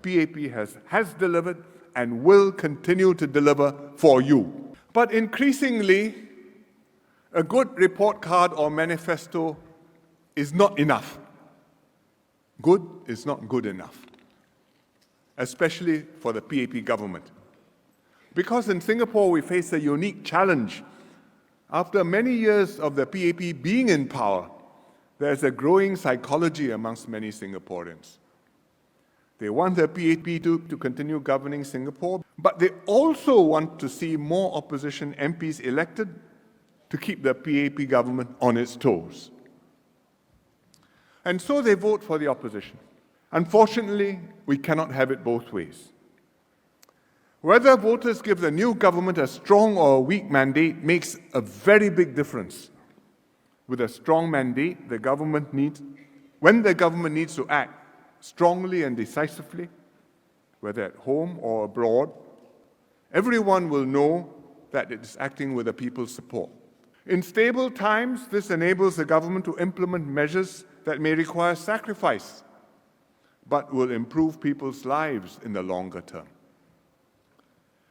PAP has delivered and will continue to deliver for you. But increasingly, a good report card or manifesto is not enough. Good is not good enough, especially for the PAP government. Because in Singapore, we face a unique challenge. After many years of the PAP being in power, there's a growing psychology amongst many Singaporeans. They want the PAP to continue governing Singapore, but they also want to see more opposition MPs elected to keep the PAP government on its toes. And so they vote for the opposition. Unfortunately, we cannot have it both ways. Whether voters give the new government a strong or a weak mandate makes a very big difference. With a strong mandate, when the government needs to act strongly and decisively, whether at home or abroad, everyone will know that it is acting with the people's support. In stable times, this enables the government to implement measures that may require sacrifice, but will improve people's lives in the longer term.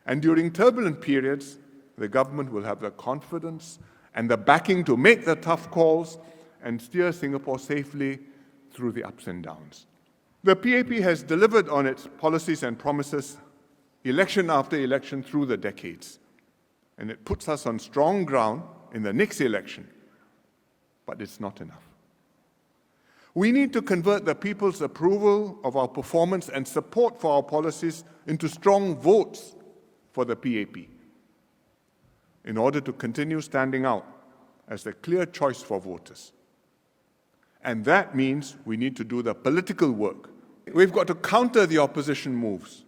And during turbulent periods, the government will have the confidence and the backing to make the tough calls and steer Singapore safely through the ups and downs. The PAP has delivered on its policies and promises election after election through the decades, and it puts us on strong ground in the next election, but it's not enough. We need to convert the people's approval of our performance and support for our policies into strong votes for the PAP in order to continue standing out as the clear choice for voters. And that means we need to do the political work. We've got to counter the opposition moves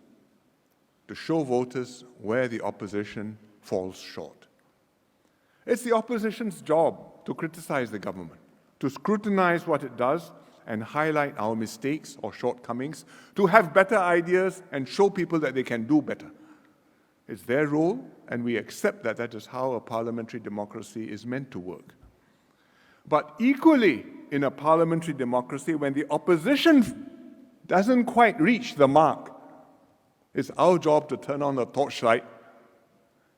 to show voters where the opposition falls short. It's the opposition's job to criticize the government, to scrutinize what it does and highlight our mistakes or shortcomings, to have better ideas and show people that they can do better. It's their role, and we accept that that is how a parliamentary democracy is meant to work. But equally, in a parliamentary democracy, when the opposition doesn't quite reach the mark, it's our job to turn on the torchlight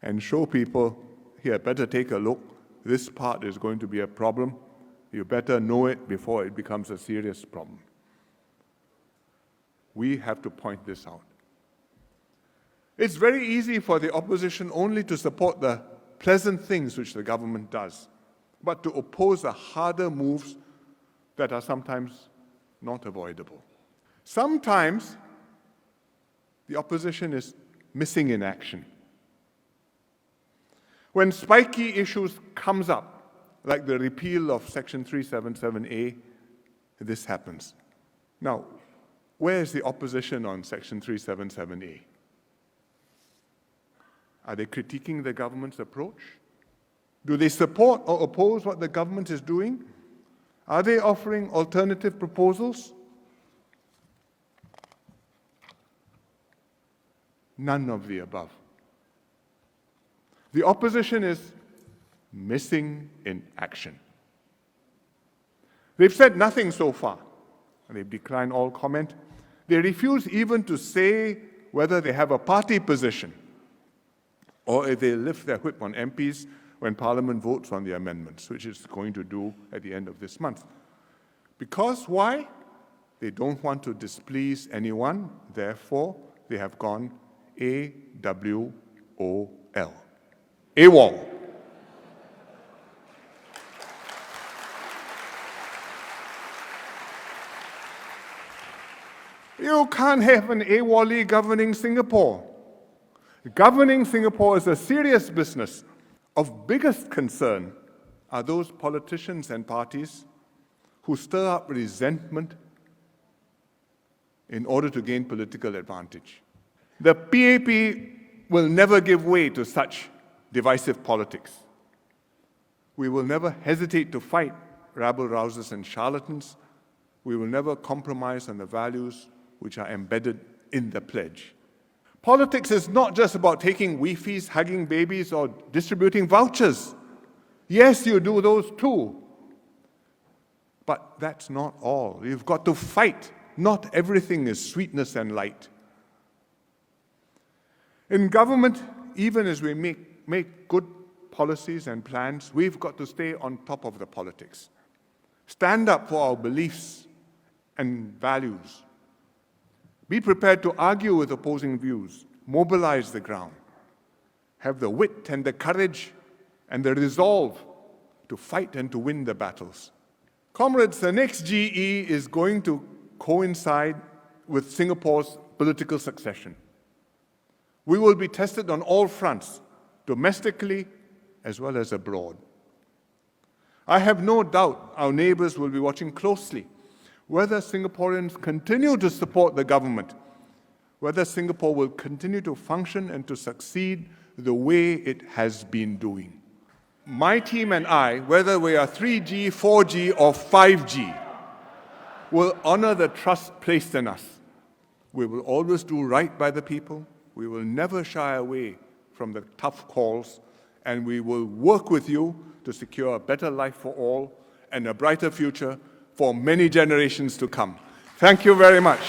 and show people, here, better take a look. This part is going to be a problem. You better know it before it becomes a serious problem. We have to point this out. It's very easy for the opposition only to support the pleasant things which the government does, but to oppose the harder moves that are sometimes not avoidable. Sometimes the opposition is missing in action. When spiky issues comes up, like the repeal of Section 377A, this happens. Now, where is the opposition on Section 377A? Are they critiquing the government's approach? Do they support or oppose what the government is doing? Are they offering alternative proposals? None of the above. The opposition is missing in action. They've said nothing so far. They've declined all comment. They refuse even to say whether they have a party position or if they lift their whip on MPs when Parliament votes on the amendments, which it's going to do at the end of this month. Because why? They don't want to displease anyone, therefore they have gone AWOL. AWOL. You can't have an AWOL governing Singapore. Governing Singapore is a serious business. Of biggest concern are those politicians and parties who stir up resentment in order to gain political advantage. The PAP will never give way to such divisive politics. We will never hesitate to fight rabble-rousers and charlatans. We will never compromise on the values which are embedded in the pledge. Politics is not just about taking Wi-Fis, hugging babies, or distributing vouchers. Yes, you do those too. But that's not all. You've got to fight. Not everything is sweetness and light. In government, even as we make good policies and plans, we've got to stay on top of the politics. Stand up for our beliefs and values. Be prepared to argue with opposing views. Mobilize the ground. Have the wit and the courage and the resolve to fight and to win the battles. Comrades, the next GE is going to coincide with Singapore's political succession. We will be tested on all fronts, domestically as well as abroad. I have no doubt our neighbors will be watching closely whether Singaporeans continue to support the government, whether Singapore will continue to function and to succeed the way it has been doing. My team and I, whether we are 3G, 4G, or 5G, will honor the trust placed in us. We will always do right by the people. We will never shy away from the tough calls, and we will work with you to secure a better life for all and a brighter future for many generations to come. Thank you very much.